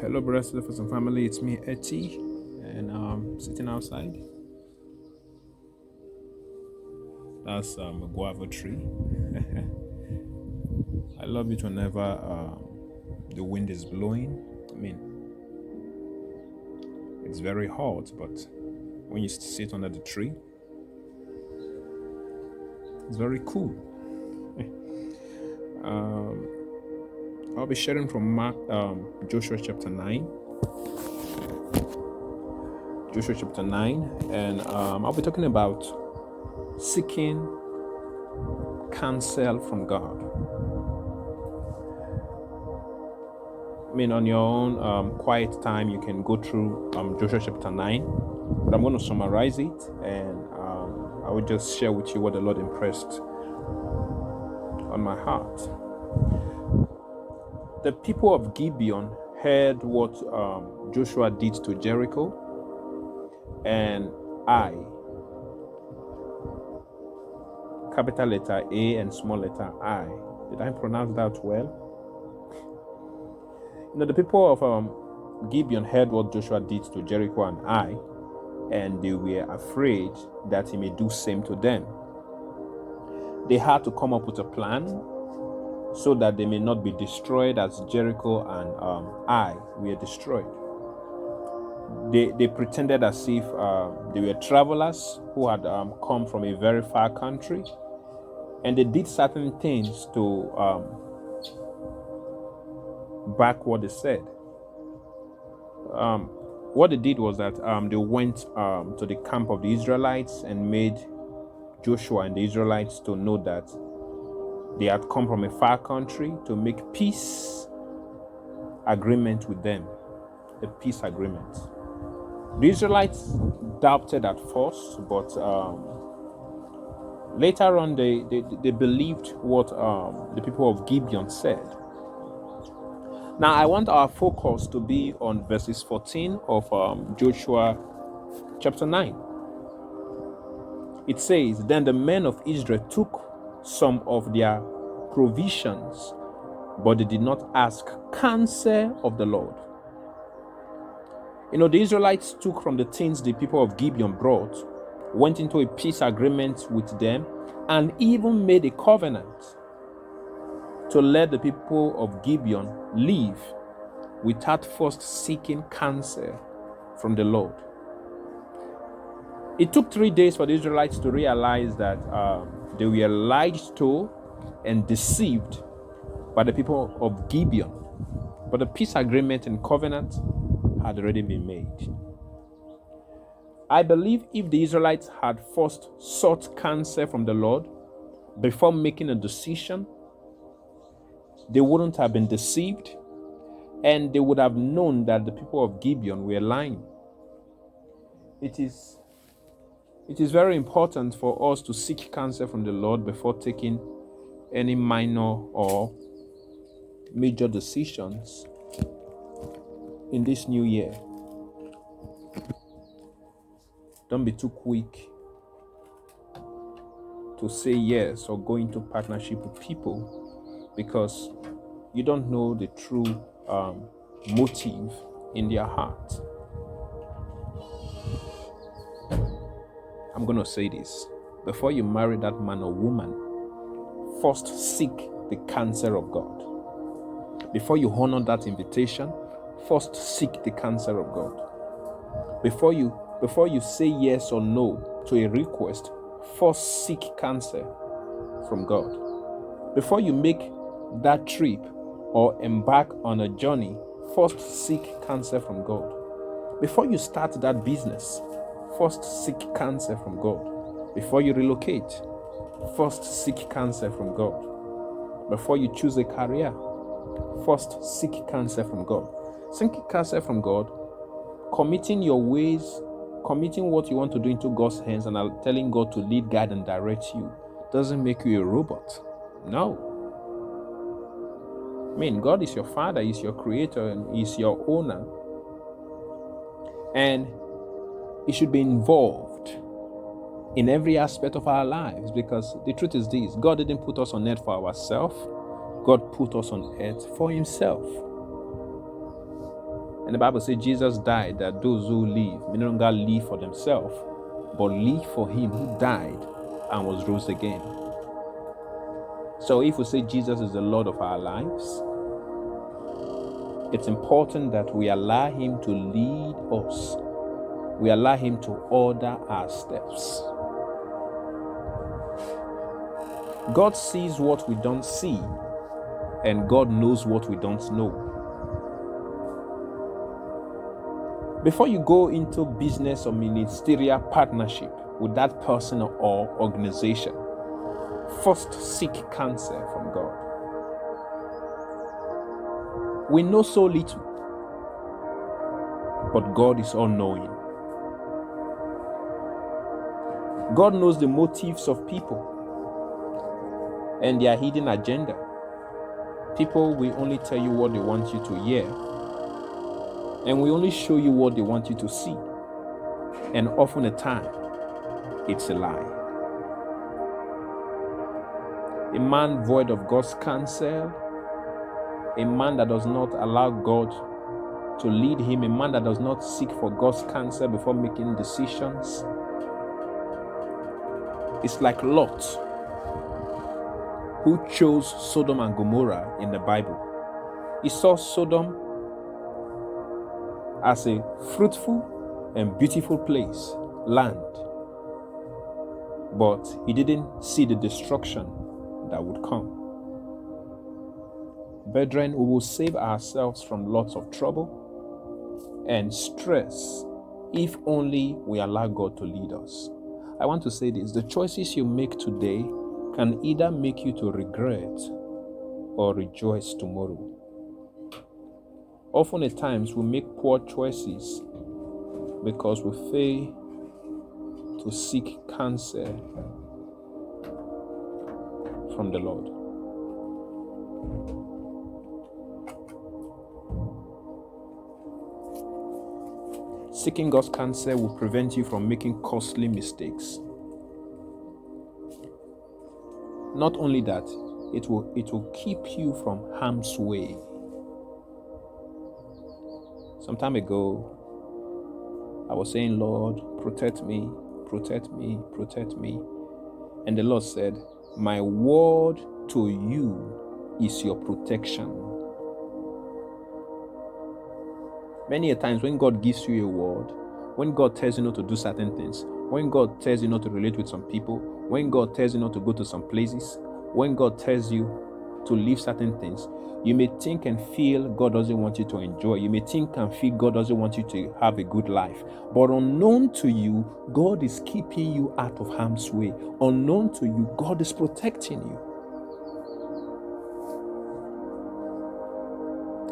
Hello, brothers and family. It's me, Etty, and sitting outside. That's a guava tree. I love it whenever the wind is blowing. I mean, it's very hot, but when you sit under the tree, it's very cool. I'll be sharing from Joshua chapter 9. Joshua chapter 9, and I'll be talking about seeking counsel from God. I mean, on your own quiet time, you can go through Joshua chapter 9, but I'm going to summarize it, and I will just share with you what the Lord impressed on my heart. The people of Gibeon heard what Joshua did to Jericho, and capital letter A and small letter I. Did I pronounce that well? The people of Gibeon heard what Joshua did to Jericho and they were afraid that he may do same to them. They had to come up with a plan so that they may not be destroyed as Jericho and were destroyed. They pretended as if they were travelers who had come from a very far country, and they did certain things to back what they said. What they did was that they went to the camp of the Israelites and made Joshua and the Israelites to know that they had come from a far country to make peace agreement with them, a peace agreement. The Israelites doubted at first, but later on they believed what the people of Gibeon said. Now, I want our focus to be on verses 14 of Joshua chapter 9. It says, "Then the men of Israel took some of their provisions, but they did not ask counsel of the Lord." The Israelites took from the things the people of Gibeon brought, went into a peace agreement with them, and even made a covenant to let the people of Gibeon live without first seeking counsel from the Lord. It took 3 days for the Israelites to realize that they were lied to and deceived by the people of Gibeon, but the peace agreement and covenant had already been made. I believe if the Israelites had first sought counsel from the Lord before making a decision, they wouldn't have been deceived, and they would have known that the people of Gibeon were lying. It is very important for us to seek counsel from the Lord before taking any minor or major decisions in this new year. Don't be too quick to say yes or go into partnership with people, because you don't know the true motive in their heart. I'm going to say this. Before you marry that man or woman, first seek the counsel of God. Before you honor that invitation, first seek the counsel of God. Before you say yes or no to a request, first seek counsel from God. Before you make that trip or embark on a journey, first seek counsel from God. Before you start that business, first seek counsel from God. Before you relocate, first seek counsel from God. Before you choose a career, first seek counsel from God. Seeking counsel from God, committing your ways, committing what you want to do into God's hands and telling God to lead, guide, and direct you, doesn't make you a robot. No. God is your Father, He's your Creator, and He's your owner. And He should be involved in every aspect of our lives, because the truth is this: God didn't put us on earth for ourselves. God put us on earth for Himself. And the Bible says Jesus died that those who live may no longer live for themselves, but live for him who died and was rose again. So if we say Jesus is the Lord of our lives, it's important that we allow him to lead us. We allow him to order our steps. God sees what we don't see, and God knows what we don't know. Before you go into business or ministerial partnership with that person or organization, first seek counsel from God. We know so little, but God is all-knowing. God knows the motives of people and their hidden agenda. People will only tell you what they want you to hear, and will only show you what they want you to see. And often at time, it's a lie. A man void of God's counsel, a man that does not allow God to lead him, a man that does not seek for God's counsel before making decisions, it's like Lot, who chose Sodom and Gomorrah in the Bible. He saw Sodom as a fruitful and beautiful place, land, but he didn't see the destruction that would come. Brethren, we will save ourselves from lots of trouble and stress if only we allow God to lead us. I want to say this: the choices you make today can either make you to regret or rejoice tomorrow. Often at times we make poor choices because we fail to seek counsel from the Lord. Seeking God's counsel will prevent you from making costly mistakes. Not only that, it will keep you from harm's way. Some time ago, I was saying, Lord, protect me, protect me, protect me. And the Lord said, my word to you is your protection. Many a times when God gives you a word, when God tells you not to do certain things, when God tells you not to relate with some people, when God tells you not to go to some places, when God tells you to leave certain things, you may think and feel God doesn't want you to enjoy. You may think and feel God doesn't want you to have a good life. But unknown to you, God is keeping you out of harm's way. Unknown to you, God is protecting you.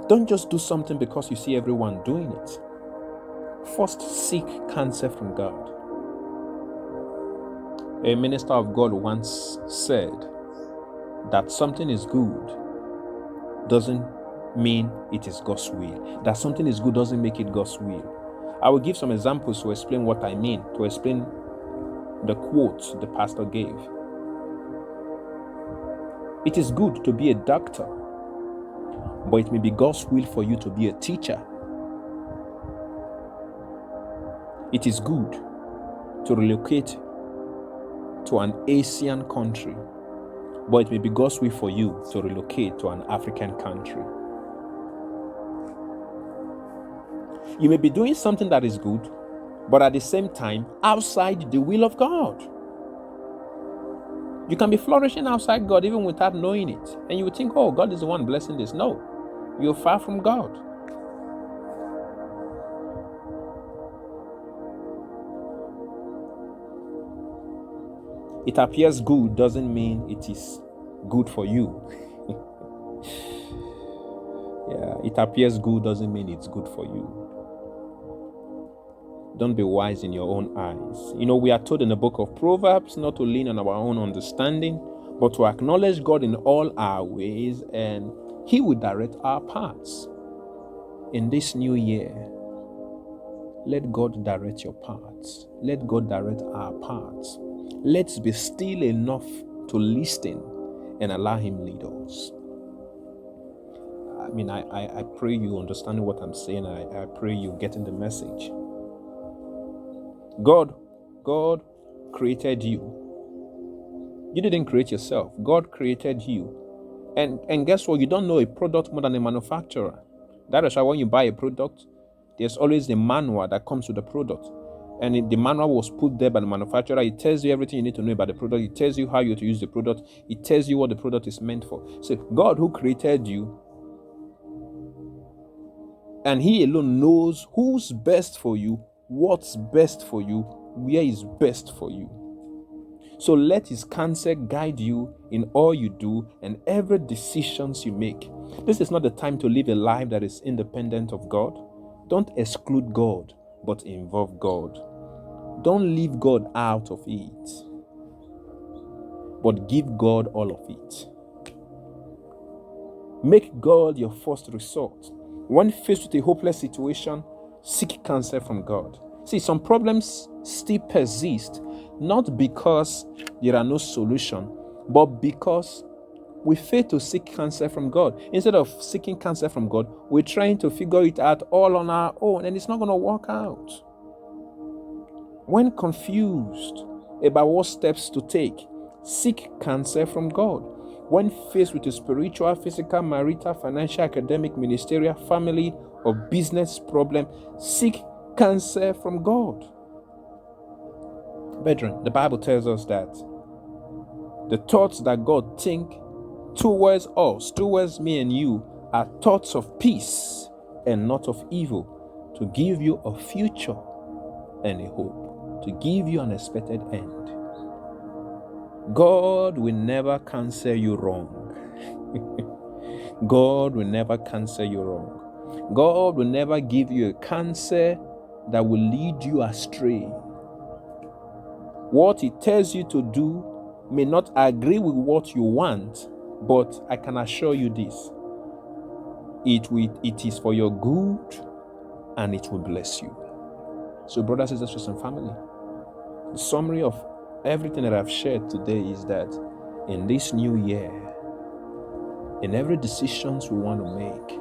Don't just do something because you see everyone doing it. First, seek counsel from God. A minister of God once said that something is good doesn't mean it is God's will. That something is good doesn't make it God's will. I will give some examples to explain what I mean, to explain the quote the pastor gave. It is good to be a doctor, but it may be God's will for you to be a teacher. It is good to relocate to an Asian country, but it may be God's will for you to relocate to an African country. You may be doing something that is good, but at the same time, outside the will of God. You can be flourishing outside God even without knowing it. And you would think, oh, God is the one blessing this. No, you're far from God. It appears good doesn't mean it is good for you. Yeah, it appears good doesn't mean it's good for you. Don't be wise in your own eyes. You know, we are told in the book of Proverbs not to lean on our own understanding, but to acknowledge God in all our ways, and He will direct our paths. In this new year, let God direct your paths. Let God direct our paths. Let's be still enough to listen and allow Him lead us. I pray you understanding what I'm saying. I pray you getting the message. God created you. You didn't create yourself. God created you. And guess what? You don't know a product more than a manufacturer. That is why when you buy a product, there's always the manual that comes with the product. And the manual was put there by the manufacturer. It tells you everything you need to know about the product. It tells you how you to use the product. It tells you what the product is meant for. So God who created you, and He alone knows who's best for you, what's best for you, where is best for you. So let His counsel guide you in all you do and every decisions you make. This is not the time to live a life that is independent of God. Don't exclude God, but involve God. Don't leave God out of it, but give God all of it. Make God your first resort. When faced with a hopeless situation, seek counsel from God. See, some problems still persist, not because there are no solutions, but because we fail to seek counsel from God. Instead of seeking counsel from God, we're trying to figure it out all on our own, and it's not going to work out. When confused about what steps to take, seek counsel from God. When faced with a spiritual, physical, marital, financial, academic, ministerial, family, or business problem, seek counsel from God. Brethren, the Bible tells us that the thoughts that God thinks towards us, towards me and you, are thoughts of peace and not of evil, to give you a future and a hope, to give you an expected end. God will never counsel you wrong. God will never counsel you wrong. God will never give you a counsel that will lead you astray. What He tells you to do may not agree with what you want, but I can assure you this: it is for your good and it will bless you. So, brothers, sisters, and family, the summary of everything that I've shared today is that in this new year, in every decisions we want to make,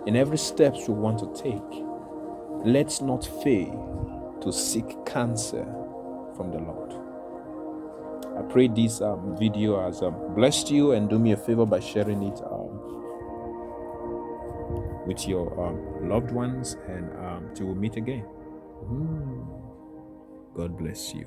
in every steps we want to take, let's not fail to seek counsel from the Lord. I pray this video has blessed you, and do me a favor by sharing it with your loved ones, and till we meet again. God bless you.